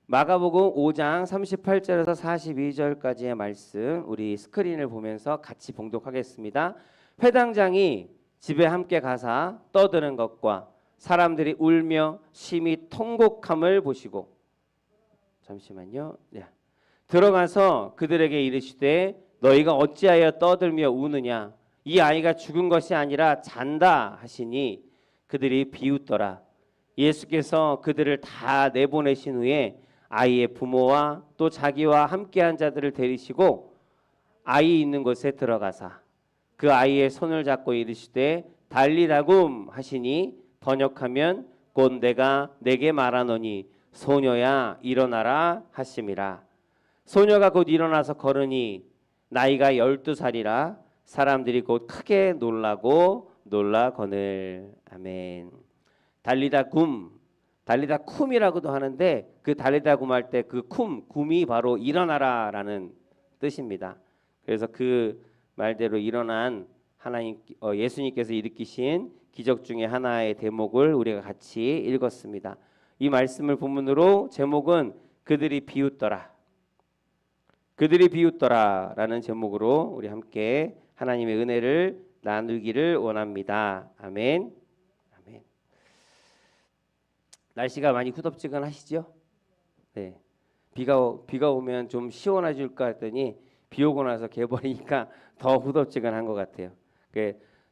마가복음 5장 38절에서 42절까지의 말씀 우리 스크린을 보면서 같이 봉독하겠습니다. 회당장이 집에 함께 가사 떠드는 것과 사람들이 울며 심히 통곡함을 보시고 잠시만요. 네. 들어가서 그들에게 이르시되 너희가 어찌하여 떠들며 우느냐 이 아이가 죽은 것이 아니라 잔다 하시니 그들이 비웃더라. 예수께서 그들을 다 내보내신 후에 아이의 부모와 또 자기와 함께한 자들을 데리시고 아이 있는 곳에 들어가사 그 아이의 손을 잡고 이르시되 달리다굼 하시니 번역하면 곧 내가 내게 말하노니 소녀야 일어나라 하심이라. 소녀가 곧 일어나서 걸으니 나이가 12살이라 사람들이 곧 크게 놀라고 놀라거늘. 아멘. 달리다쿰이라고도 하는데 그 달리다굼 할 때 그 쿰이 바로 일어나라라는 뜻입니다. 그래서 그 말대로 일어난 하나님 예수님께서 일으키신 기적 중에 하나의 대목을 우리가 같이 읽었습니다. 이 말씀을 본문으로 제목은 그들이 비웃더라라는 제목으로 우리 함께 하나님의 은혜를 나누기를 원합니다. 아멘. 아멘. 날씨가 많이 후덥지근하시죠? 네. 비가 오면 좀 시원해질까 했더니 비 오고 나서 개버리니까 더 후덥지근한 것 같아요.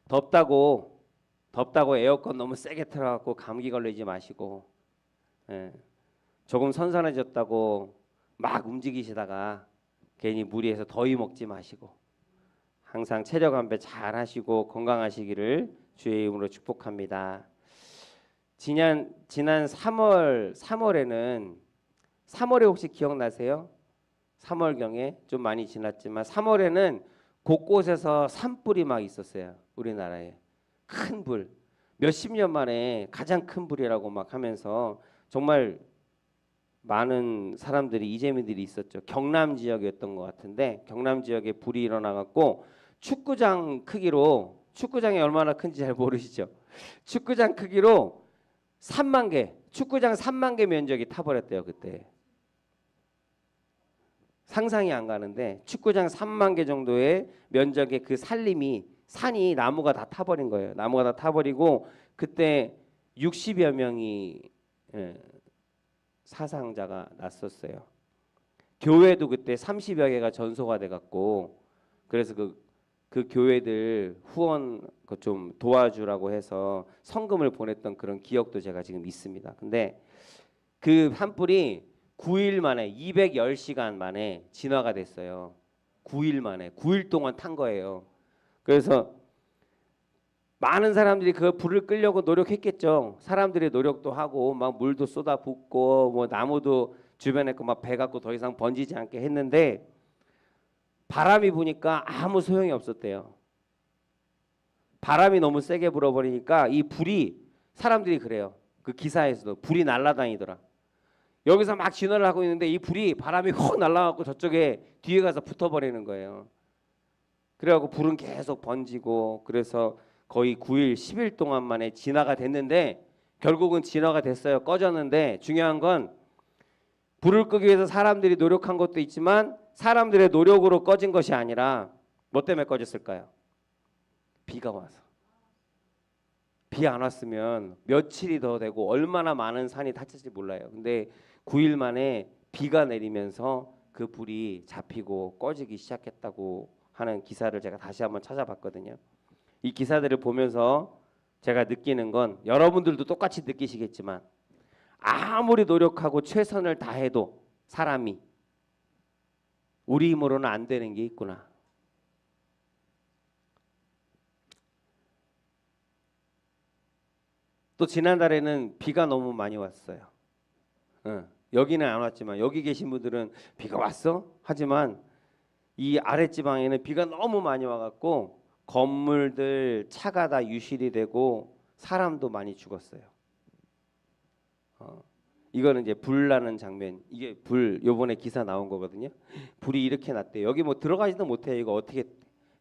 덥다고 에어컨 너무 세게 틀어갖고 감기 걸리지 마시고, 예. 조금 선선해졌다고 막 움직이시다가 괜히 무리해서 더위 먹지 마시고 항상 체력 안배 잘 하시고 건강하시기를 주의 이름으로 축복합니다. 지난 3월에 혹시 기억나세요? 3월경에 좀 많이 지났지만 3월에는 곳곳에서 산불이 막 있었어요. 우리나라에 큰 불, 몇십 년 만에 가장 큰 불이라고 막 하면서 정말 많은 사람들이 이재민들이 있었죠. 경남 지역이었던 것 같은데 경남 지역에 불이 일어나갖고 축구장이 얼마나 큰지 잘 모르시죠? 축구장 크기로 3만 개, 축구장 3만 개 면적이 타버렸대요 그때. 상상이 안 가는데 축구장 3만 개 정도의 면적의 그 산이 나무가 다 타버린 거예요. 나무가 다 타버리고 그때 60여 명이 사상자가 났었어요. 교회도 그때 30여 개가 전소가 돼갖고 그래서 그 교회들 후원 좀 도와주라고 해서 성금을 보냈던 그런 기억도 제가 지금 있습니다. 근데 그 산불이 9일 만에 210시간 만에 진화가 됐어요. 9일 만에 9일 동안 탄 거예요. 그래서 많은 사람들이 그 불을 끄려고 노력했겠죠. 사람들의 노력도 하고 막 물도 쏟아붓고 뭐 나무도 주변에 막 베갖고 더 이상 번지지 않게 했는데 바람이 부니까 아무 소용이 없었대요. 바람이 너무 세게 불어버리니까 이 불이 사람들이 그래요. 그 기사에서도 불이 날아다니더라. 여기서 막 진화를 하고 있는데 이 불이 바람이 확 날아가고 저쪽에 뒤에 가서 붙어버리는 거예요. 그래갖고 불은 계속 번지고 그래서 거의 9일, 10일 동안 만에 진화가 됐는데 결국은 진화가 됐어요. 꺼졌는데 중요한 건 불을 끄기 위해서 사람들이 노력한 것도 있지만 사람들의 노력으로 꺼진 것이 아니라 뭐 때문에 꺼졌을까요? 비가 와서. 비 안 왔으면 며칠이 더 되고 얼마나 많은 산이 탔을지 몰라요. 근데 9일 만에 비가 내리면서 그 불이 잡히고 꺼지기 시작했다고 하는 기사를 제가 다시 한번 찾아봤거든요. 이 기사들을 보면서 제가 느끼는 건 여러분들도 똑같이 느끼시겠지만 아무리 노력하고 최선을 다해도 사람이 우리 힘으로는 안 되는 게 있구나. 또 지난달에는 비가 너무 많이 왔어요. 여기는 안 왔지만 여기 계신 분들은 비가 왔어? 하지만 이 아랫지방에는 비가 너무 많이 와갖고 건물들, 차가 다 유실이 되고 사람도 많이 죽었어요. 이거는 이제 불 나는 장면. 이게 요번에 기사 나온 거거든요. 불이 이렇게 났대요. 여기 뭐 들어가지도 못해요. 이거 어떻게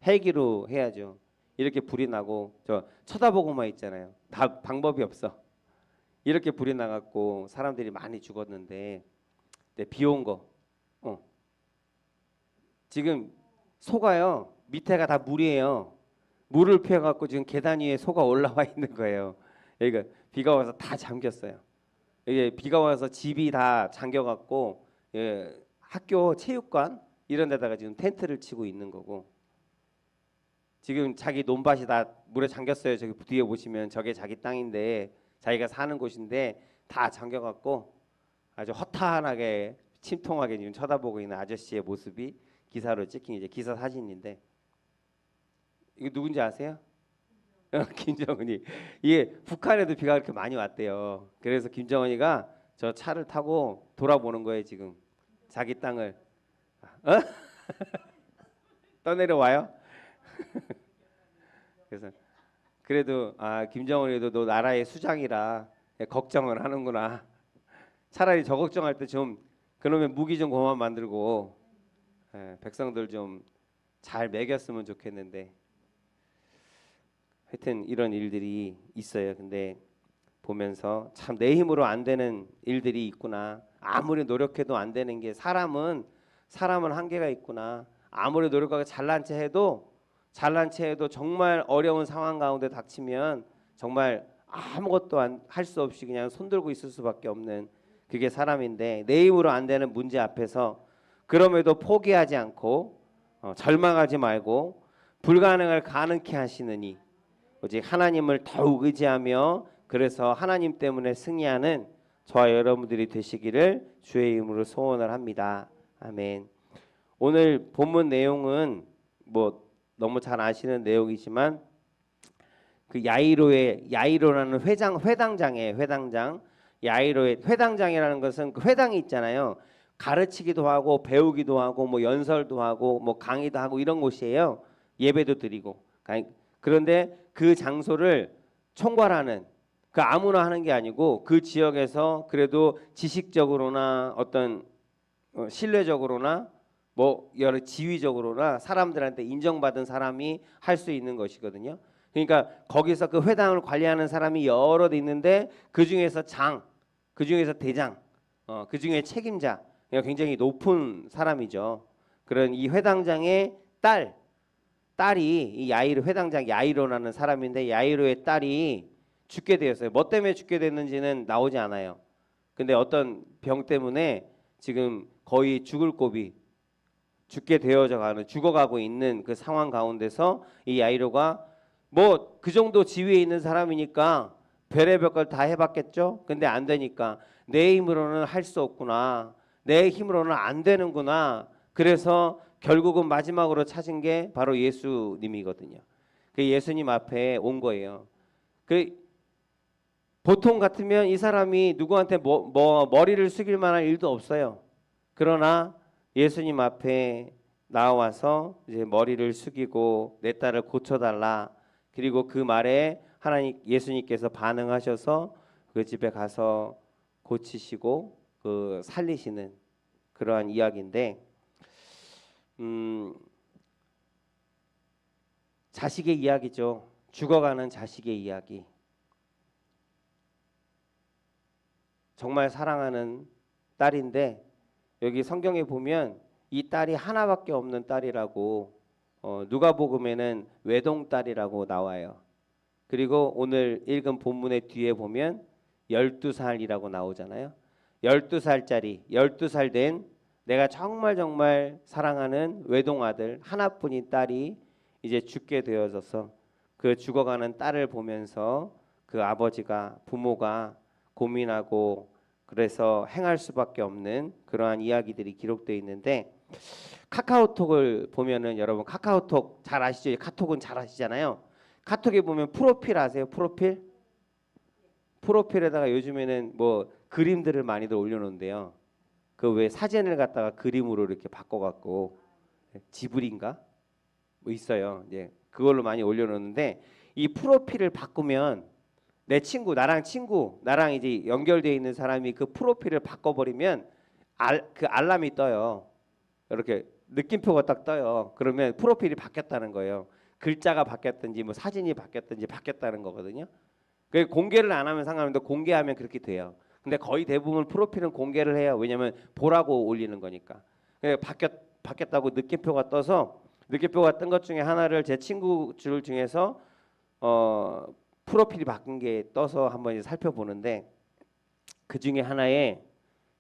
헬기로 해야죠. 이렇게 불이 나고 저 쳐다보고만 있잖아요. 다 방법이 없어. 이렇게 불이 나갖고 사람들이 많이 죽었는데 네, 비온 거. 지금 소가요 밑에가 다 물이에요. 물을 피해갖고 지금 계단 위에 소가 올라와 있는 거예요. 그러니까 비가 와서 다 잠겼어요. 이게 비가 와서 집이 다 잠겨갖고 예, 학교 체육관 이런 데다가 지금 텐트를 치고 있는 거고 지금 자기 논밭이 다 물에 잠겼어요. 저기 뒤에 보시면 저게 자기 땅인데 자기가 사는 곳인데 다 잠겨갖고 아주 허탄하게 침통하게 지금 쳐다보고 있는 아저씨의 모습이 기사로 찍힌 이제 기사 사진인데 이거 누군지 아세요? 김정은이. 이게 북한에도 비가 그렇게 많이 왔대요. 그래서 김정은이가 저 차를 타고 돌아보는 거예요 지금 자기 땅을. 어? 떠내려와요? 그래서 그래도 김정은이도 너 나라의 수장이라 걱정을 하는구나. 차라리 저 걱정할 때 좀 그러면 무기 좀 그만 만들고 백성들 좀 잘 먹였으면 좋겠는데 하여튼 이런 일들이 있어요. 근데 보면서 참 내 힘으로 안 되는 일들이 있구나. 아무리 노력해도 안 되는 게 사람은 한계가 있구나. 아무리 노력하고 잘난 체 해도 정말 어려운 상황 가운데 닥치면 정말 아무것도 할 수 없이 그냥 손들고 있을 수밖에 없는 그게 사람인데 내 힘으로 안 되는 문제 앞에서 그럼에도 포기하지 않고 절망하지 말고 불가능을 가능케 하시느니 오직 하나님을 더욱 의지하며 그래서 하나님 때문에 승리하는 저와 여러분들이 되시기를 주의 이름으로 소원을 합니다. 아멘. 오늘 본문 내용은 뭐 너무 잘 아시는 내용이지만 그 야이로라는 회당장이에요. 회당장. 야이로의 회당장이라는 것은 그 회당이 있잖아요. 가르치기도 하고 배우기도 하고 뭐 연설도 하고 뭐 강의도 하고 이런 곳이에요. 예배도 드리고. 그런데 그 장소를 총괄하는 그 아무나 하는 게 아니고 그 지역에서 그래도 지식적으로나 어떤 신뢰적으로나 뭐 여러 지위적으로나 사람들한테 인정받은 사람이 할 수 있는 것이거든요. 그러니까 거기서 그 회당을 관리하는 사람이 여러 있는데 그 중에서 그 중에서 대장, 그 중에 책임자, 굉장히 높은 사람이죠. 그런 이 회당장의 딸이 이 회당장 야이로라는 사람인데 야이로의 딸이 죽게 되었어요. 뭐 때문에 죽게 됐는지는 나오지 않아요. 근데 어떤 병 때문에 지금 거의 죽을 고비 죽어가고 있는 그 상황 가운데서 이 야이로가 뭐 그 정도 지위에 있는 사람이니까 별의별 걸 다 해봤겠죠. 근데 안 되니까 내 힘으로는 할 수 없구나. 내 힘으로는 안 되는구나. 그래서 결국은 마지막으로 찾은 게 바로 예수님이거든요. 그 예수님 앞에 온 거예요. 그 보통 같으면 이 사람이 누구한테 머리를 숙일 만한 일도 없어요. 그러나 예수님 앞에 나와서 이제 머리를 숙이고 내 딸을 고쳐달라. 그리고 그 말에 예수님께서 반응하셔서 그 집에 가서 고치시고 그 살리시는 그러한 이야기인데 자식의 이야기죠. 죽어가는 자식의 이야기. 정말 사랑하는 딸인데 여기 성경에 보면 이 딸이 하나밖에 없는 딸이라고 누가복음에는 외동딸이라고 나와요. 그리고 오늘 읽은 본문의 뒤에 보면 12살이라고 나오잖아요. 12살 된 내가 정말 사랑하는 외동아들 하나뿐인 딸이 이제 죽게 되어져서 그 죽어가는 딸을 보면서 그 부모가 고민하고 그래서 행할 수밖에 없는 그러한 이야기들이 기록되어 있는데 카카오톡을 보면은 여러분 카카오톡 잘 아시죠? 카톡은 잘 아시잖아요. 카톡에 보면 프로필 아세요? 프로필에다가 요즘에는 뭐 그림들을 많이들 올려놓는데요. 그 왜 사진을 갖다가 그림으로 이렇게 바꿔갖고 지브리인가 뭐 있어요. 이제 그걸로 많이 올려놓는데 이 프로필을 바꾸면 내 친구 나랑 이제 연결되어 있는 사람이 그 프로필을 바꿔버리면 그 알람이 떠요. 이렇게 느낌표가 딱 떠요. 그러면 프로필이 바뀌었다는 거예요. 글자가 바뀌었든지 뭐 사진이 바뀌었든지 바뀌었다는 거거든요. 그 공개를 안 하면 상관없는데 공개하면 그렇게 돼요. 근데 거의 대부분 프로필은 공개를 해요. 왜냐하면 보라고 올리는 거니까. 바뀌었다고 느낌표가 떠서 느낌표가 뜬 것 중에 하나를 제 친구들 중에서 프로필이 바뀐 게 떠서 한번 이제 살펴보는데 그 중에 하나에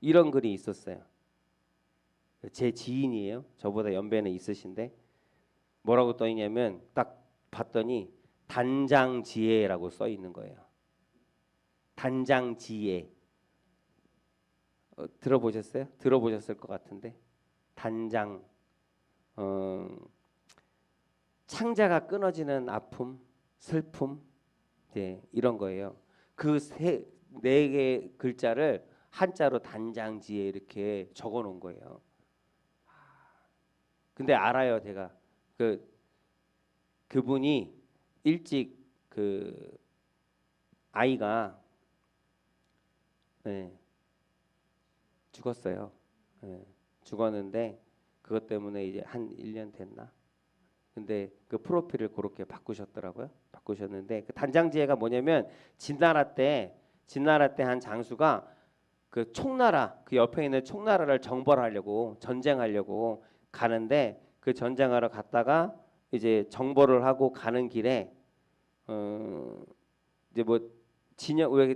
이런 글이 있었어요. 제 지인이에요. 저보다 연배는 있으신데 뭐라고 떠 있냐면 딱 봤더니 단장지혜라고 써 있는 거예요. 단장지혜. 들어보셨어요? 들어보셨을 것 같은데 단장 창자가 끊어지는 아픔, 슬픔, 네, 이런 거예요. 그 네 개 글자를 한자로 단장지혜 이렇게 적어 놓은 거예요. 근데 알아요, 제가. 그분이 일찍 그 아이가 네, 죽었어요. 네, 죽었는데 그것 때문에 이제 한 1년 됐나? 근데 그 프로필을 그렇게 바꾸셨더라고요. 바꾸셨는데 그 단장지혜가 뭐냐면 진나라 때 한 장수가 그 총나라 그 옆에 있는 총나라를 정벌하려고 전쟁하려고 가는데 그 전쟁하러 갔다가 이제 정벌을 하고 가는 길에 이제 뭐 진영 왜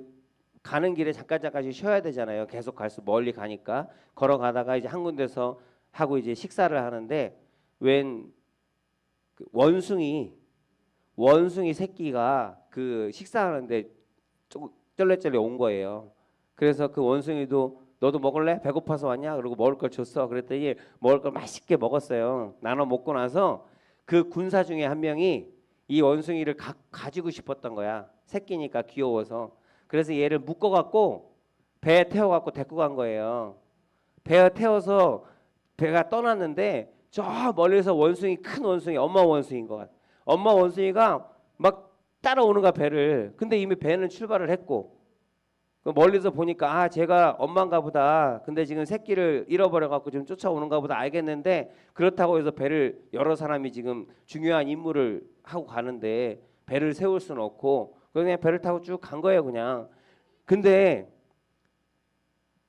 가는 길에 잠깐씩 쉬어야 되잖아요. 계속 갈수 멀리 가니까 걸어가다가 이제 한 군데서 하고 이제 식사를 하는데 웬 그 원숭이 새끼가 그 식사하는데 조금 쩔레쩔레 온 거예요. 그래서 그 원숭이도 너도 먹을래? 배고파서 왔냐? 그러고 먹을 걸 줬어. 그랬더니 먹을 걸 맛있게 먹었어요. 나눠 먹고 나서 그 군사 중에 한 명이 이 원숭이를 가지고 싶었던 거야. 새끼니까 귀여워서. 그래서 얘를 묶어갖고 배에 태워갖고 데리고 간 거예요. 배에 태워서 배가 떠났는데 저 멀리서 원숭이 큰 원숭이 엄마 원숭이인 것 같아. 엄마 원숭이가 막 따라오는 거야 배를. 근데 이미 배는 출발을 했고 멀리서 보니까 아 제가 엄마인가 보다. 근데 지금 새끼를 잃어버려 갖고 지금 쫓아오는가 보다 알겠는데 그렇다고 해서 배를 여러 사람이 지금 중요한 임무를 하고 가는데 배를 세울 수는 없고 그냥 배를 타고 쭉 간 거예요 그냥. 근데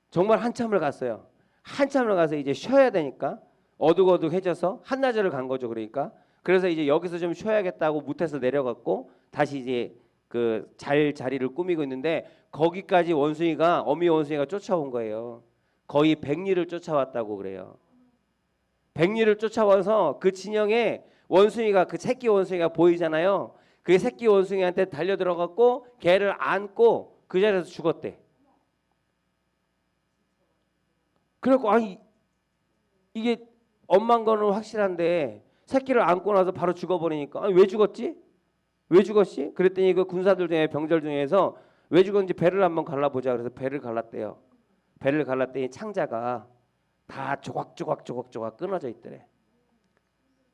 정말 한참을 갔어요. 한참을 가서 이제 쉬어야 되니까 어둑어둑해져서 한나절을 간 거죠. 그러니까 그래서 이제 여기서 좀 쉬어야겠다고 무태서 내려갔고 다시 이제 그 자리를 꾸미고 있는데 거기까지 어미 원숭이가 쫓아온 거예요. 거의 100리를 쫓아왔다고 그래요. 100리를 쫓아와서 그 진영에 원숭이가 그 새끼 원숭이가 보이잖아요. 그 새끼 원숭이한테 달려 들어갔고 걔를 안고 그 자리에서 죽었대. 그래갖고 아니 이게 엄마인 거는 확실한데 새끼를 안고 나서 바로 죽어버리니까 아니 왜 죽었지? 왜 죽었지? 그랬더니 그 군사들 중에 병절 중에서 왜 죽었는지 배를 한번 갈라보자 그래서 배를 갈랐대요. 배를 갈랐더니 창자가 다 조각조각 끊어져 있더래.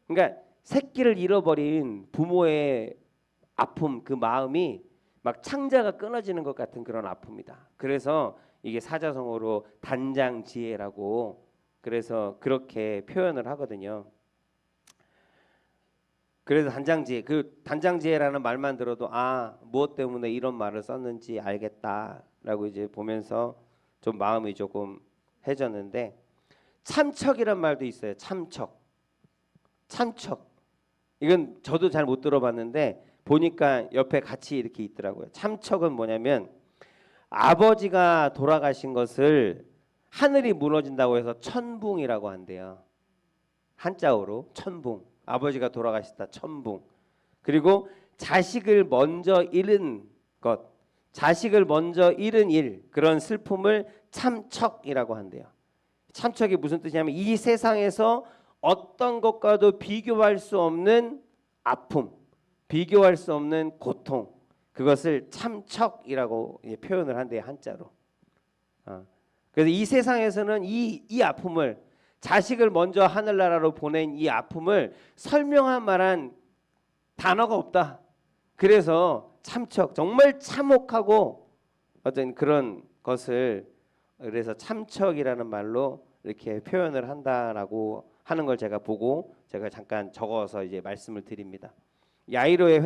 그러니까 새끼를 잃어버린 부모의 아픔 그 마음이 막 창자가 끊어지는 것 같은 그런 아픔이다. 그래서 이게 사자성어로 단장지혜라고 그래서 그렇게 표현을 하거든요. 그래서 단장지혜라는 말만 들어도 아 무엇 때문에 이런 말을 썼는지 알겠다라고 이제 보면서 좀 마음이 조금 해졌는데 참척이란 말도 있어요. 참척 이건 저도 잘 못 들어봤는데 보니까 옆에 같이 이렇게 있더라고요. 참척은 뭐냐면 아버지가 돌아가신 것을 하늘이 무너진다고 해서 천붕이라고 한대요. 한자어로 천붕. 아버지가 돌아가시다 천붕. 그리고 자식을 먼저 잃은 것, 자식을 먼저 잃은 일, 그런 슬픔을 참척이라고 한대요. 참척이 무슨 뜻이냐면 이 세상에서 어떤 것과도 비교할 수 없는 아픔, 비교할 수 없는 고통, 그것을 참척이라고 표현을 한대요. 한자로. 그래서 이 세상에서는 이 아픔을 자식을 먼저 하늘나라로 보낸 이 아픔을 설명할 만한 단어가 없다. 그래서 참척, 정말 참혹하고 어떤 그런 것을 그래서 참척이라는 말로 이렇게 표현을 한다라고 하는 걸 제가 보고 제가 잠깐 적어서 이제 말씀을 드립니다. 야이로의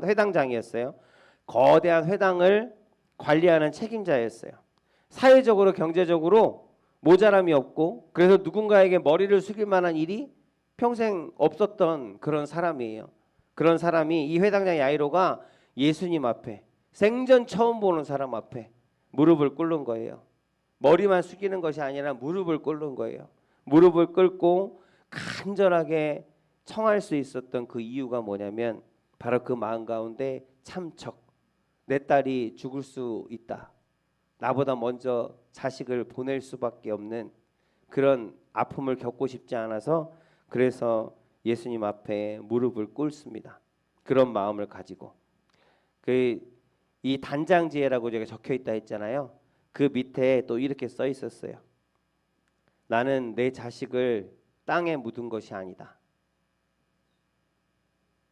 회당장이었어요. 거대한 회당을 관리하는 책임자였어요. 사회적으로 경제적으로 모자람이 없고 그래서 누군가에게 머리를 숙일 만한 일이 평생 없었던 그런 사람이에요. 그런 사람이 이 회당장 야이로가 예수님 앞에 생전 처음 보는 사람 앞에 무릎을 꿇는 거예요. 머리만 숙이는 것이 아니라 무릎을 꿇는 거예요. 무릎을 꿇고 간절하게 청할 수 있었던 그 이유가 뭐냐면 바로 그 마음 가운데 참척, 내 딸이 죽을 수 있다. 나보다 먼저 자식을 보낼 수밖에 없는 그런 아픔을 겪고 싶지 않아서 그래서 예수님 앞에 무릎을 꿇습니다. 그런 마음을 가지고 이 단장지혜라고 제가 적혀 있다 했잖아요. 그 밑에 또 이렇게 써 있었어요. 나는 내 자식을 땅에 묻은 것이 아니다.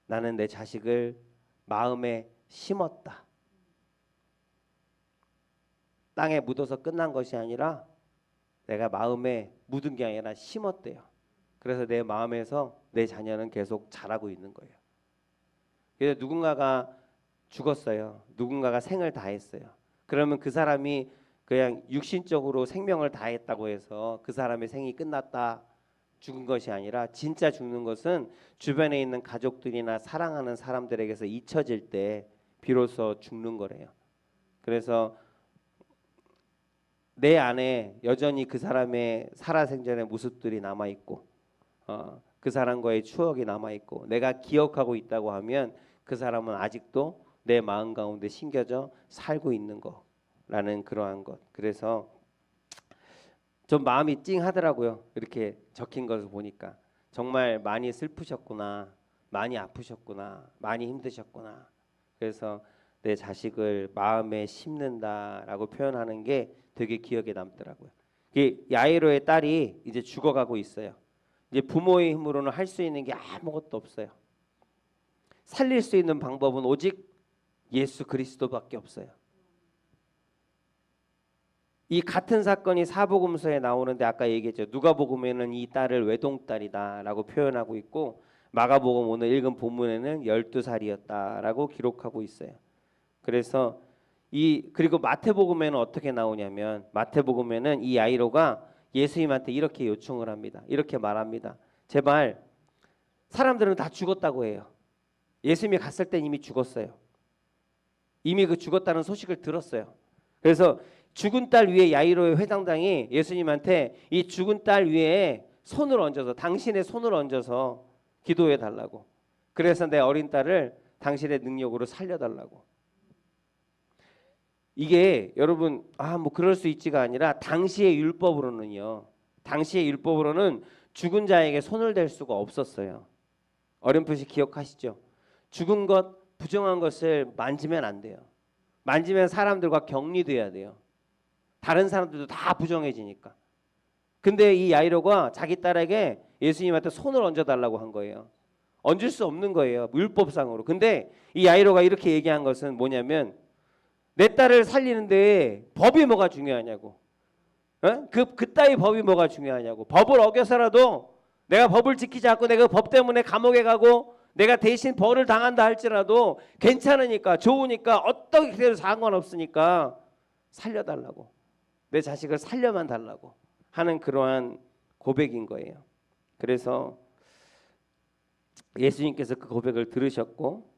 나는 내 자식을 마음에 심었다. 땅에 묻어서 끝난 것이 아니라 내가 마음에 묻은 게 아니라 심었대요. 그래서 내 마음에서 내 자녀는 계속 자라고 있는 거예요. 그래서 누군가가 죽었어요. 누군가가 생을 다했어요. 그러면 그 사람이 그냥 육신적으로 생명을 다했다고 해서 그 사람의 생이 끝났다, 죽은 것이 아니라 진짜 죽는 것은 주변에 있는 가족들이나 사랑하는 사람들에게서 잊혀질 때 비로소 죽는 거래요. 그래서 내 안에 여전히 그 사람의 살아생전의 모습들이 남아있고 그 사람과의 추억이 남아있고 내가 기억하고 있다고 하면 그 사람은 아직도 내 마음 가운데 심겨져 살고 있는 거라는 그러한 것. 그래서 좀 마음이 찡하더라고요. 이렇게 적힌 것을 보니까 정말 많이 슬프셨구나, 많이 아프셨구나, 많이 힘드셨구나. 그래서 내 자식을 마음에 심는다라고 표현하는 게 되게 기억에 남더라고요. 야이로의 딸이 이제 죽어가고 있어요. 이제 부모의 힘으로는 할 수 있는 게 아무것도 없어요. 살릴 수 있는 방법은 오직 예수 그리스도밖에 없어요. 이 같은 사건이 사복음서에 나오는데 아까 얘기했죠. 누가복음에는 이 딸을 외동딸이다라고 표현하고 있고 마가복음 오늘 읽은 본문에는 12살이었다라고 기록하고 있어요. 그래서 그리고 마태복음에는 어떻게 나오냐면 마태복음에는 이 야이로가 예수님한테 이렇게 요청을 합니다. 이렇게 말합니다. 제발 사람들은 다 죽었다고 해요. 예수님이 갔을 때 이미 죽었어요. 이미 그 죽었다는 소식을 들었어요. 그래서 죽은 딸 위에 야이로의 회당장이 예수님한테 이 죽은 딸 위에 손을 얹어서 당신의 손을 얹어서 기도해 달라고. 그래서 내 어린 딸을 당신의 능력으로 살려달라고. 이게 여러분 뭐 그럴 수 있지가 아니라 당시의 율법으로는 죽은 자에게 손을 댈 수가 없었어요. 어렴풋이 기억하시죠? 죽은 것, 부정한 것을 만지면 안 돼요. 만지면 사람들과 격리돼야 돼요. 다른 사람들도 다 부정해지니까. 근데 이 야이로가 자기 딸에게 예수님한테 손을 얹어달라고 한 거예요. 얹을 수 없는 거예요. 율법상으로. 근데 이 야이로가 이렇게 얘기한 것은 뭐냐면 내 딸을 살리는데 법이 뭐가 중요하냐고. 그따위 법이 뭐가 중요하냐고. 법을 어겨서라도 내가 법을 지키지 않고 내가 법 때문에 감옥에 가고 내가 대신 벌을 당한다 할지라도 괜찮으니까 좋으니까 어떻게 해도 상관없으니까 살려달라고. 내 자식을 살려만 달라고 하는 그러한 고백인 거예요. 그래서 예수님께서 그 고백을 들으셨고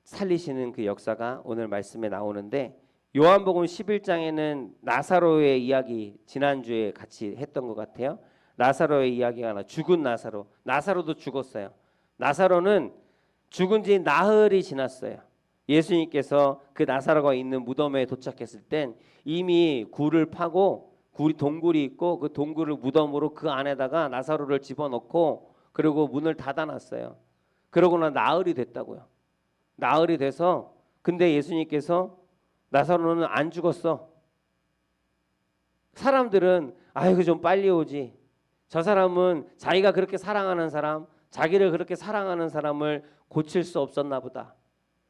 살리시는 그 역사가 오늘 말씀에 나오는데 요한복음 11장에는 나사로의 이야기 지난주에 같이 했던 것 같아요. 나사로의 이야기가 죽은 나사로도 죽었어요. 나사로는 죽은 지 나흘이 지났어요. 예수님께서 그 나사로가 있는 무덤에 도착했을 땐 이미 굴을 파고 동굴이 있고 그 동굴을 무덤으로 그 안에다가 나사로를 집어넣고 그리고 문을 닫아놨어요. 그러고는 나흘이 됐다고요. 나흘이 돼서 근데 예수님께서 나사로는 안 죽었어. 사람들은 아이고 좀 빨리 오지. 저 사람은 자기가 그렇게 사랑하는 사람, 자기를 그렇게 사랑하는 사람을 고칠 수 없었나 보다.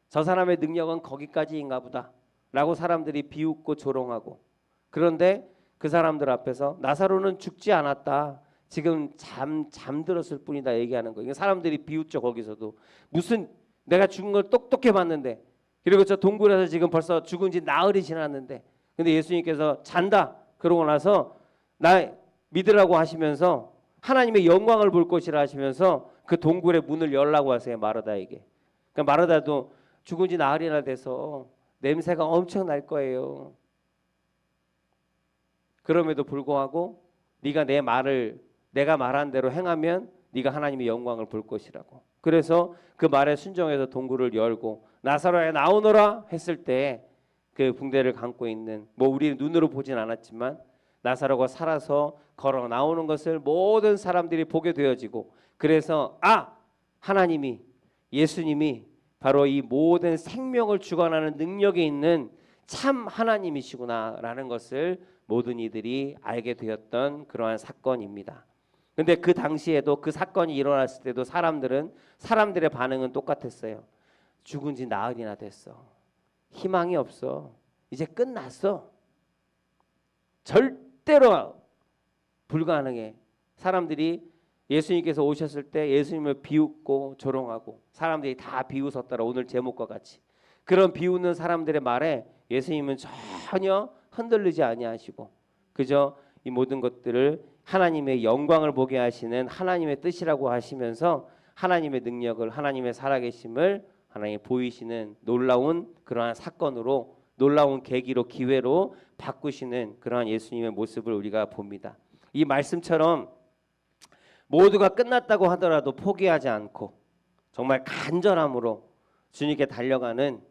저 사람의 능력은 거기까지인가 보다. 라고 사람들이 비웃고 조롱하고. 그런데 그 사람들 앞에서 나사로는 죽지 않았다. 지금 잠들었을 뿐이다 얘기하는 거예요. 사람들이 비웃죠. 거기서도. 무슨 내가 죽은 걸 똑똑히 봤는데, 그리고 저 동굴에서 지금 벌써 죽은 지 나흘이 지났는데, 근데 예수님께서 잔다 그러고 나서 나 믿으라고 하시면서 하나님의 영광을 볼 것이라 하시면서 그 동굴의 문을 열라고 하세요, 마르다에게. 그러니까 마르다도 죽은 지 나흘이나 돼서 냄새가 엄청 날 거예요. 그럼에도 불구하고 네가 내가 말한 대로 행하면 네가 하나님의 영광을 볼 것이라고. 그래서 그 말에 순종해서 동굴을 열고 나사로야 나오너라 했을 때 그 붕대를 감고 있는, 뭐 우리 눈으로 보진 않았지만 나사로가 살아서 걸어 나오는 것을 모든 사람들이 보게 되어지고, 그래서 하나님이, 예수님이 바로 이 모든 생명을 주관하는 능력이 있는 참 하나님이시구나라는 것을 모든 이들이 알게 되었던 그러한 사건입니다. 근데 그 당시에도, 그 사건이 일어났을 때도 사람들의 반응은 똑같았어요. 죽은 지 나흘이나 됐어. 희망이 없어. 이제 끝났어. 절대로 불가능해. 사람들이 예수님께서 오셨을 때 예수님을 비웃고 조롱하고 사람들이 다 비웃었더라. 오늘 제목과 같이. 그런 비웃는 사람들의 말에 예수님은 전혀 흔들리지 아니하시고 그저 이 모든 것들을 하나님의 영광을 보게 하시는 하나님의 뜻이라고 하시면서 하나님의 능력을, 하나님의 살아계심을 하나님 보이시는 놀라운 그러한 사건으로, 놀라운 계기로, 기회로 바꾸시는 그러한 예수님의 모습을 우리가 봅니다. 이 말씀처럼 모두가 끝났다고 하더라도 포기하지 않고 정말 간절함으로 주님께 달려가는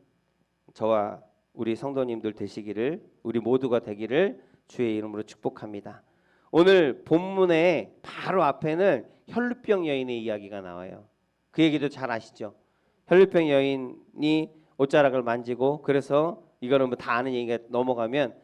저와 우리 성도님들 되시기를, 우리 모두가 되기를 주의 이름으로 축복합니다. 오늘 본문의 바로 앞에는 혈루병 여인의 이야기가 나와요. 그 얘기도 잘 아시죠? 혈루병 여인이 옷자락을 만지고, 그래서 이거는 뭐 다 아는 얘기가 넘어가면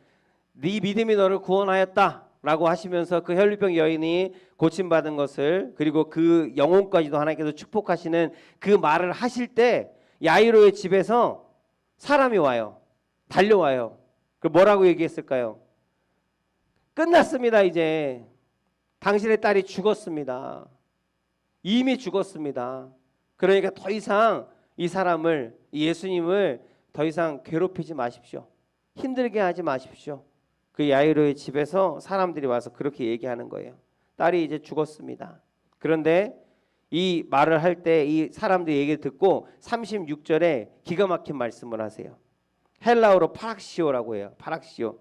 네 믿음이 너를 구원하였다라고 하시면서 그 혈루병 여인이 고침받은 것을, 그리고 그 영혼까지도 하나님께서 축복하시는 그 말을 하실 때 야이로의 집에서 사람이 와요. 달려와요. 그 뭐라고 얘기했을까요? 끝났습니다. 이제 당신의 딸이 죽었습니다. 이미 죽었습니다. 그러니까 더 이상 이 사람을, 이 예수님을 더 이상 괴롭히지 마십시오. 힘들게 하지 마십시오. 그 야이로의 집에서 사람들이 와서 그렇게 얘기하는 거예요. 딸이 이제 죽었습니다. 그런데 이 말을 할 때 이 사람들이 얘기를 듣고 36절에 기가 막힌 말씀을 하세요. 헬라어로 파락시오라고 해요. 파락시오.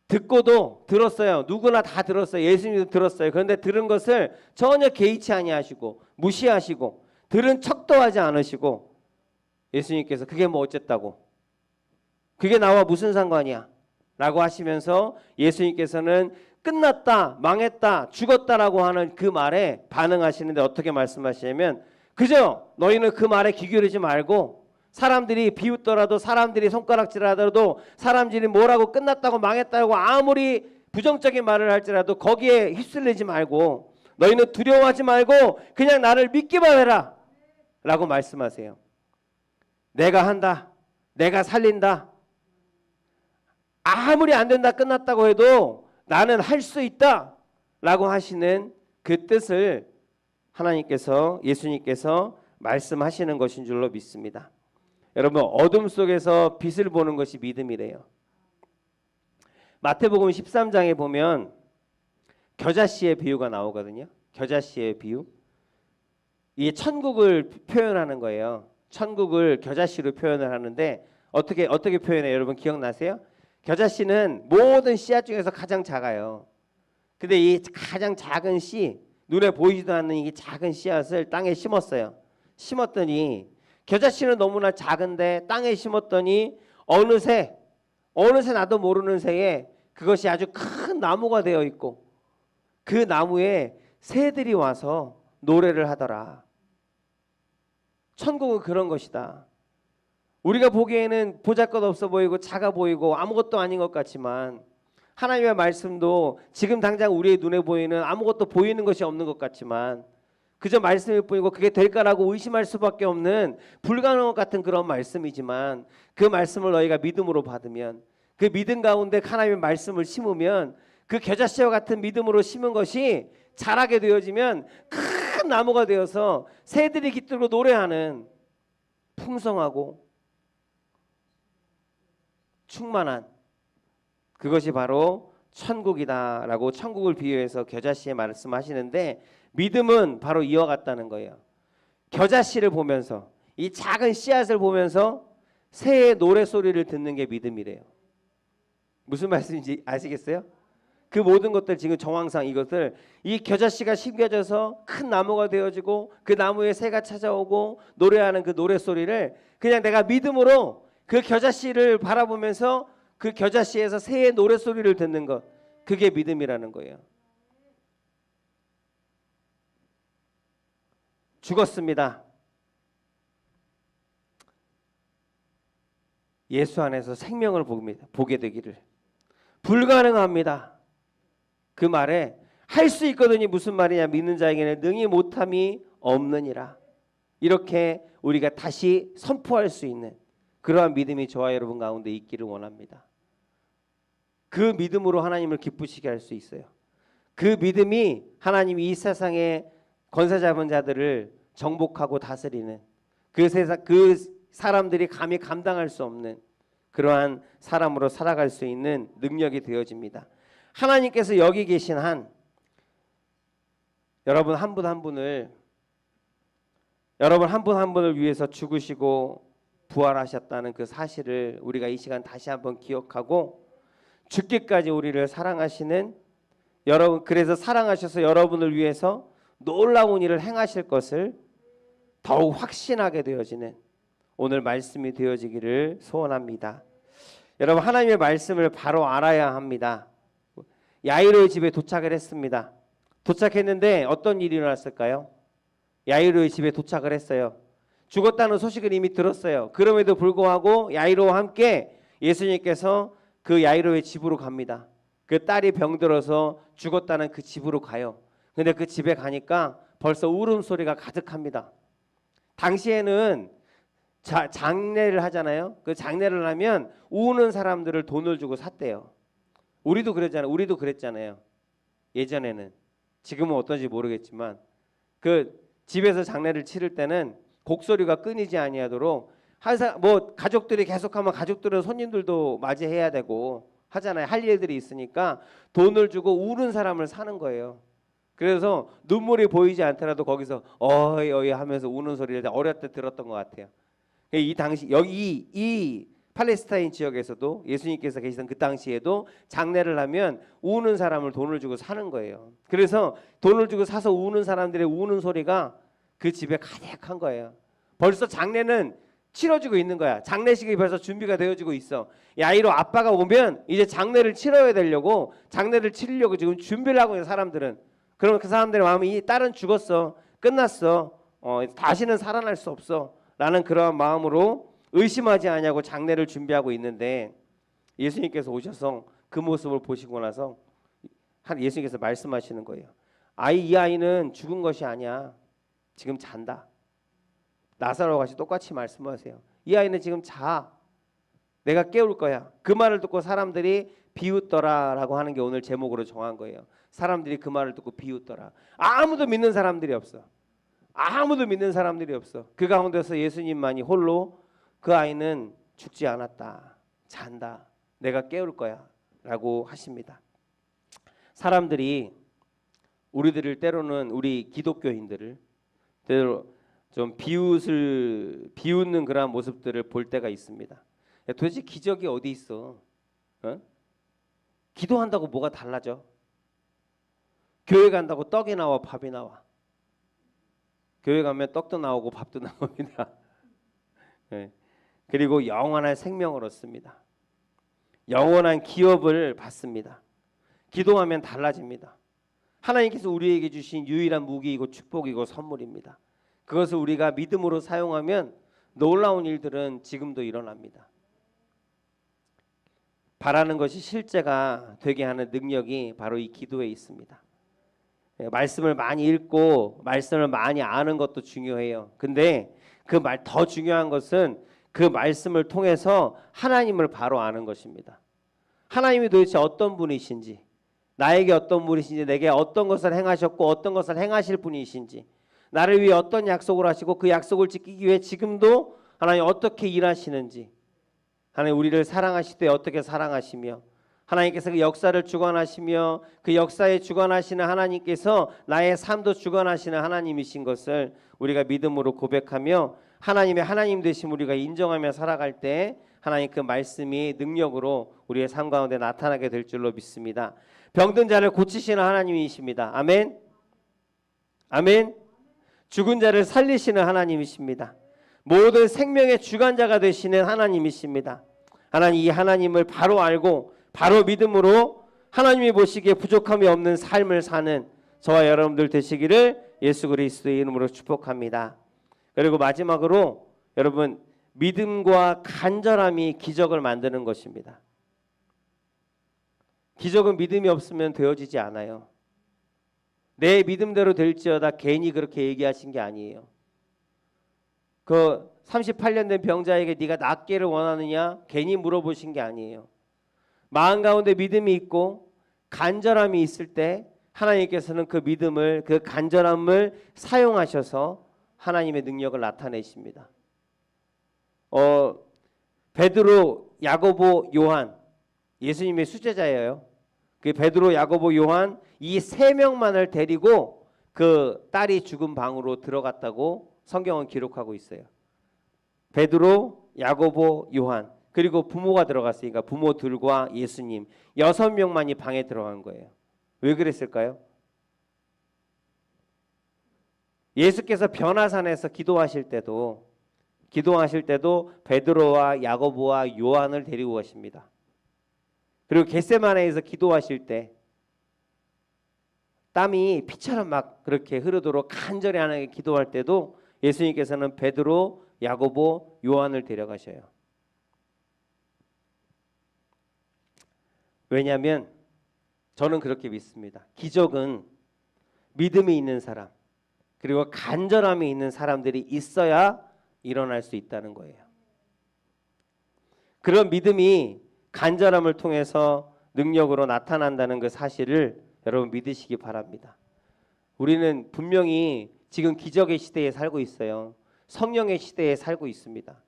듣고도 들었어요. 누구나 다 들었어요. 예수님도 들었어요. 그런데 들은 것을 전혀 개의치 아니하시고 무시하시고 들은 척도 하지 않으시고, 예수님께서 그게 뭐 어쨌다고, 그게 나와 무슨 상관이야 라고 하시면서 예수님께서는 끝났다, 망했다, 죽었다라고 하는 그 말에 반응하시는데 어떻게 말씀하시냐면, 그저 너희는 그 말에 귀 기울이지 말고, 사람들이 비웃더라도, 사람들이 손가락질하더라도, 사람들이 뭐라고 끝났다고 망했다고 아무리 부정적인 말을 할지라도 거기에 휩쓸리지 말고 너희는 두려워하지 말고 그냥 나를 믿기만 해라 라고 말씀하세요. 내가 한다, 내가 살린다, 아무리 안 된다, 끝났다고 해도 나는 할 수 있다 라고 하시는 그 뜻을 하나님께서, 예수님께서 말씀하시는 것인 줄로 믿습니다. 여러분, 어둠 속에서 빛을 보는 것이 믿음이래요. 마태복음 13장에 보면 겨자씨의 비유가 나오거든요. 겨자씨의 비유. 이게 천국을 표현하는 거예요. 천국을 겨자씨로 표현을 하는데 어떻게 표현해요? 여러분 기억나세요? 겨자씨는 모든 씨앗 중에서 가장 작아요. 근데 이 가장 작은 씨, 눈에 보이지도 않는 이 작은 씨앗을 땅에 심었어요. 심었더니 겨자씨는 너무나 작은데 땅에 심었더니 어느새 나도 모르는 새에 그것이 아주 큰 나무가 되어 있고 그 나무에 새들이 와서 노래를 하더라. 천국은 그런 것이다. 우리가 보기에는 보잘것없어 보이고 작아 보이고 아무것도 아닌 것 같지만 하나님의 말씀도 지금 당장 우리의 눈에 보이는 아무것도 보이는 것이 없는 것 같지만 그저 말씀일 뿐이고 그게 될까라고 의심할 수밖에 없는 불가능한 것 같은 그런 말씀이지만 그 말씀을 너희가 믿음으로 받으면, 그 믿음 가운데 하나님의 말씀을 심으면, 그 겨자씨와 같은 믿음으로 심은 것이 자라게 되어지면 큰 나무가 되어서 새들이 깃들고 노래하는 풍성하고 충만한 그것이 바로 천국이다라고 천국을 비유해서 겨자씨에 말씀하시는데, 믿음은 바로 이와 같다는 거예요. 겨자씨를 보면서, 이 작은 씨앗을 보면서 새의 노래소리를 듣는 게 믿음이래요. 무슨 말씀인지 아시겠어요? 그 모든 것들, 지금 정황상 이것을, 이 겨자씨가 심겨져서 큰 나무가 되어지고 그 나무에 새가 찾아오고 노래하는 그 노래소리를 그냥 내가 믿음으로 그 겨자씨를 바라보면서 그 겨자씨에서 새의 노래소리를 듣는 것, 그게 믿음이라는 거예요. 죽었습니다. 예수 안에서 생명을 보게 되기를. 불가능합니다. 그 말에 할 수 있거든요. 무슨 말이냐? 믿는 자에게는 능히 못함이 없느니라. 이렇게 우리가 다시 선포할 수 있는 그러한 믿음이 저와 여러분 가운데 있기를 원합니다. 그 믿음으로 하나님을 기쁘시게 할 수 있어요. 그 믿음이 하나님이 이 세상에 권세 잡은 자들을 정복하고 다스리는 그 사람들이 감히 감당할 수 없는 그러한 사람으로 살아갈 수 있는 능력이 되어집니다. 하나님께서 여기 계신 한 여러분 한 분 한 분을 위해서 죽으시고 부활하셨다는 그 사실을 우리가 이 시간 다시 한번 기억하고, 죽기까지 우리를 사랑하시는 여러분, 그래서 사랑하셔서 여러분을 위해서 놀라운 일을 행하실 것을 더욱 확신하게 되어지는 오늘 말씀이 되어지기를 소원합니다. 여러분, 하나님의 말씀을 바로 알아야 합니다. 야이로의 집에 도착을 했습니다. 도착했는데 어떤 일이 일어났을까요? 야이로의 집에 도착을 했어요. 죽었다는 소식을 이미 들었어요. 그럼에도 불구하고 야이로와 함께 예수님께서 그 야이로의 집으로 갑니다. 그 딸이 병들어서 죽었다는 그 집으로 가요. 근데 그 집에 가니까 벌써 울음소리가 가득합니다. 당시에는 장례를 하잖아요. 그 장례를 하면 우는 사람들을 돈을 주고 샀대요. 우리도 그랬잖아요. 우리도 그랬잖아요. 예전에는. 지금은 어떤지 모르겠지만 그 집에서 장례를 치를 때는 곡소리가 끊이지 아니하도록 항상 뭐 가족들이 계속하면 가족들은 손님들도 맞이해야 되고 하잖아요. 할 일들이 있으니까 돈을 주고 우는 사람을 사는 거예요. 그래서 눈물이 보이지 않더라도 거기서 어이 어이 하면서 우는 소리를 어렸을 때 들었던 것 같아요. 이 당시 여기 이 팔레스타인 지역에서도 예수님께서 계시던 그 당시에도 장례를 하면 우는 사람을 돈을 주고 사는 거예요. 그래서 돈을 주고 사서 우는 사람들의 우는 소리가 그 집에 가득한 거예요. 벌써 장례는 치러지고 있는 거야. 장례식이 벌써 준비가 되어지고 있어. 야이로 아빠가 오면 이제 장례를 치러야 되려고, 장례를 치르려고 지금 준비를 하고 있는 사람들은. 그러면 그 사람들의 마음이 이 딸은 죽었어, 끝났어, 다시는 살아날 수 없어 라는 그러한 마음으로 의심하지 않냐고 장례를 준비하고 있는데, 예수님께서 오셔서 그 모습을 보시고 나서 예수님께서 말씀하시는 거예요. 이 아이는 죽은 것이 아니야. 지금 잔다. 나사로와 같이 똑같이 말씀하세요. 이 아이는 지금 자. 내가 깨울 거야. 그 말을 듣고 사람들이 비웃더라라고 하는 게 오늘 제목으로 정한 거예요. 사람들이 그 말을 듣고 비웃더라. 아무도 믿는 사람들이 없어. 아무도 믿는 사람들이 없어. 그 가운데서 예수님만이 홀로 그 아이는 죽지 않았다. 잔다. 내가 깨울 거야 라고 하십니다. 사람들이 우리들을 때로는, 우리 기독교인들을 때로 좀 비웃는 그런 모습들을 볼 때가 있습니다. 야, 도대체 기적이 어디 있어? 기도한다고 뭐가 달라져? 교회 간다고 떡이 나와 밥이 나와? 교회 가면 떡도 나오고 밥도 나옵니다. 네. 그리고 영원한 생명을 얻습니다. 영원한 기업을 받습니다. 기도하면 달라집니다. 하나님께서 우리에게 주신 유일한 무기이고 축복이고 선물입니다. 그것을 우리가 믿음으로 사용하면 놀라운 일들은 지금도 일어납니다. 바라는 것이 실제가 되게 하는 능력이 바로 이 기도에 있습니다. 말씀을 많이 읽고 말씀을 많이 아는 것도 중요해요. 근데 그 말 더 중요한 것은 그 말씀을 통해서 하나님을 바로 아는 것입니다. 하나님이 도대체 어떤 분이신지, 나에게 어떤 분이신지, 내게 어떤 것을 행하셨고 어떤 것을 행하실 분이신지, 나를 위해 어떤 약속을 하시고 그 약속을 지키기 위해 지금도 하나님 어떻게 일하시는지, 하나님 우리를 사랑하실 때 어떻게 사랑하시며, 하나님께서 그 역사를 주관하시며 그 역사에 주관하시는 하나님께서 나의 삶도 주관하시는 하나님이신 것을 우리가 믿음으로 고백하며 하나님의 하나님 되심 우리가 인정하며 살아갈 때 하나님 그 말씀이 능력으로 우리의 삶 가운데 나타나게 될 줄로 믿습니다. 병든 자를 고치시는 하나님이십니다. 아멘. 아멘. 죽은 자를 살리시는 하나님이십니다. 모든 생명의 주관자가 되시는 하나님이십니다. 하나님, 이 하나님을 바로 알고 바로 믿음으로 하나님이 보시기에 부족함이 없는 삶을 사는 저와 여러분들 되시기를 예수 그리스도의 이름으로 축복합니다. 그리고 마지막으로 여러분, 믿음과 간절함이 기적을 만드는 것입니다. 기적은 믿음이 없으면 되어지지 않아요. 내 믿음대로 될지어다 괜히 그렇게 얘기하신 게 아니에요. 그 38년 된 병자에게 네가 낫기를 원하느냐 괜히 물어보신 게 아니에요. 마음 가운데 믿음이 있고 간절함이 있을 때 하나님께서는 그 믿음을, 그 간절함을 사용하셔서 하나님의 능력을 나타내십니다. 베드로, 야고보, 요한, 예수님의 수제자예요. 그 베드로, 야고보, 요한 이 세 명만을 데리고 그 딸이 죽은 방으로 들어갔다고 성경은 기록하고 있어요. 베드로, 야고보, 요한, 그리고 부모가 들어갔으니까 부모들과 예수님 6명만이 방에 들어간 거예요. 왜 그랬을까요? 예수께서 변화산에서 기도하실 때도 베드로와 야고보와 요한을 데리고 가십니다. 그리고 겟세마네에서 기도하실 때 땀이 피처럼 막 그렇게 흐르도록 간절히 하나님께 기도할 때도 예수님께서는 베드로, 야고보, 요한을 데려가셔요. 왜냐하면 저는 그렇게 믿습니다. 기적은 믿음이 있는 사람 그리고 간절함이 있는 사람들이 있어야 일어날 수 있다는 거예요. 그런 믿음이 간절함을 통해서 능력으로 나타난다는 그 사실을 여러분 믿으시기 바랍니다. 우리는 분명히 지금 기적의 시대에 살고 있어요. 성령의 시대에 살고 있습니다.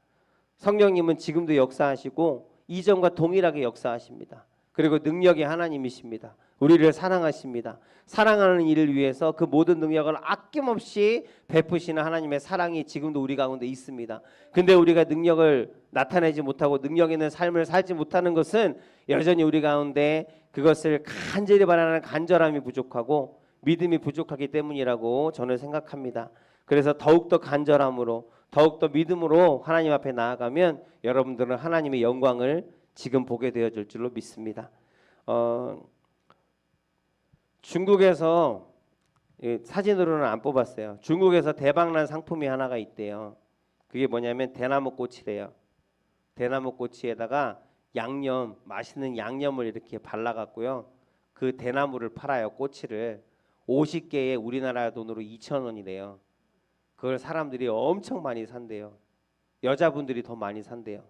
성령님은 지금도 역사하시고 이전과 동일하게 역사하십니다. 그리고 능력이 하나님이십니다. 우리를 사랑하십니다. 사랑하는 일을 위해서 그 모든 능력을 아낌없이 베푸시는 하나님의 사랑이 지금도 우리 가운데 있습니다. 근데 우리가 능력을 나타내지 못하고 능력 있는 삶을 살지 못하는 것은 여전히 우리 가운데 그것을 간절히 바라는 간절함이 부족하고 믿음이 부족하기 때문이라고 저는 생각합니다. 그래서 더욱더 간절함으로 더욱더 믿음으로 하나님 앞에 나아가면 여러분들은 하나님의 영광을 지금 보게 되어질 줄로 믿습니다. 중국에서 사진으로는 안 뽑았어요. 중국에서 대박난 상품이 하나가 있대요. 그게 뭐냐면 대나무 꽃이래요. 대나무 꽃에다가 양념, 맛있는 양념을 이렇게 발라갖고요. 그 대나무를 팔아요. 꼬치를 50개에 우리나라 돈으로 2,000원이래요. 그걸 사람들이 엄청 많이 산대요. 여자분들이 더 많이 산대요.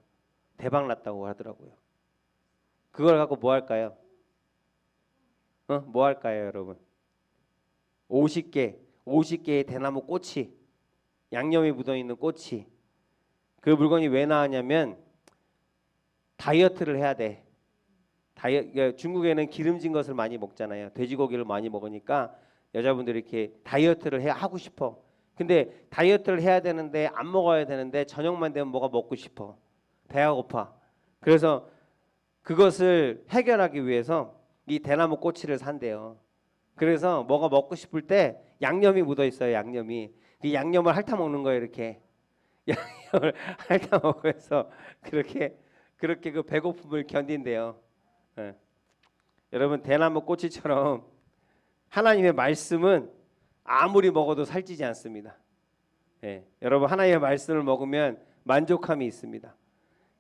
대박 났다고 하더라고요. 그걸 갖고 뭐 할까요? 뭐 할까요, 여러분? 50개의 대나무 꼬치, 양념이 묻어있는 꼬치. 그 물건이 왜 나왔냐면 다이어트를 해야 돼. 중국에는 기름진 것을 많이 먹잖아요. 돼지고기를 많이 먹으니까 여자분들이 이렇게 다이어트를 하고 싶어. 근데 다이어트를 해야 되는데 안 먹어야 되는데 저녁만 되면 뭐가 먹고 싶어. 배가 고파. 그래서 그것을 해결하기 위해서 이 대나무 꼬치를 산대요. 그래서 뭐가 먹고 싶을 때 양념이 묻어 있어요. 양념이. 그 양념을 핥아 먹는 거예요. 이렇게 양념을 핥아 먹어서 그렇게 그 배고픔을 견딘대요. 예. 여러분 대나무 꼬치처럼 하나님의 말씀은 아무리 먹어도 살찌지 않습니다. 예. 여러분 하나님의 말씀을 먹으면 만족함이 있습니다.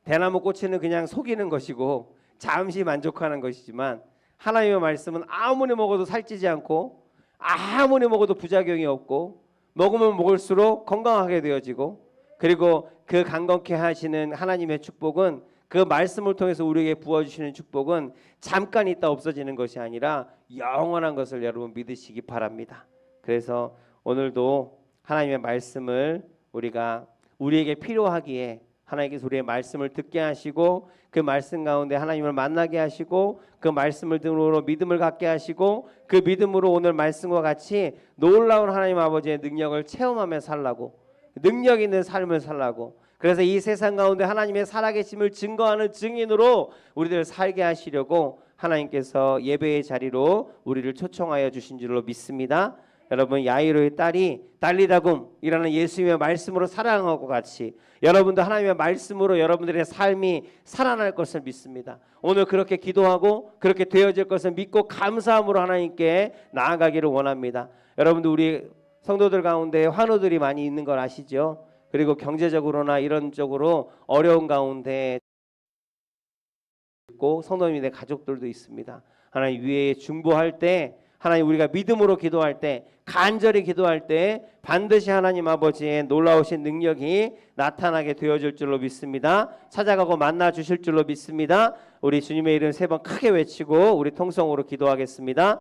대나무 꼬치는 그냥 속이는 것이고 잠시 만족하는 것이지만 하나님의 말씀은 아무리 먹어도 살찌지 않고 아무리 먹어도 부작용이 없고 먹으면 먹을수록 건강하게 되어지고 그리고 그 강건케 하시는 하나님의 축복은 그 말씀을 통해서 우리에게 부어주시는 축복은 잠깐 있다 없어지는 것이 아니라 영원한 것을 여러분 믿으시기 바랍니다. 그래서 오늘도 하나님의 말씀을 우리가 우리에게 필요하기에 하나님께서 우리의 말씀을 듣게 하시고 그 말씀 가운데 하나님을 만나게 하시고 그 말씀을 등으로 믿음을 갖게 하시고 그 믿음으로 오늘 말씀과 같이 놀라운 하나님 아버지의 능력을 체험하며 살라고, 능력 있는 삶을 살라고, 그래서 이 세상 가운데 하나님의 살아계심을 증거하는 증인으로 우리들 살게 하시려고 하나님께서 예배의 자리로 우리를 초청하여 주신 줄로 믿습니다. 여러분, 야이로의 딸이 달리다굼이라는 예수님의 말씀으로 살아난 것과 같이 여러분도 하나님의 말씀으로 여러분들의 삶이 살아날 것을 믿습니다. 오늘 그렇게 기도하고 그렇게 되어질 것을 믿고 감사함으로 하나님께 나아가기를 원합니다. 여러분도 우리 성도들 가운데 환우들이 많이 있는 걸 아시죠? 그리고 경제적으로나 이런 쪽으로 어려운 가운데 있고 성도님의 가족들도 있습니다. 하나님 위에 중보할 때, 하나님 우리가 믿음으로 기도할 때, 간절히 기도할 때 반드시 하나님 아버지의 놀라우신 능력이 나타나게 되어질 줄로 믿습니다. 찾아가고 만나 주실 줄로 믿습니다. 우리 주님의 이름 3번 크게 외치고 우리 통성으로 기도하겠습니다.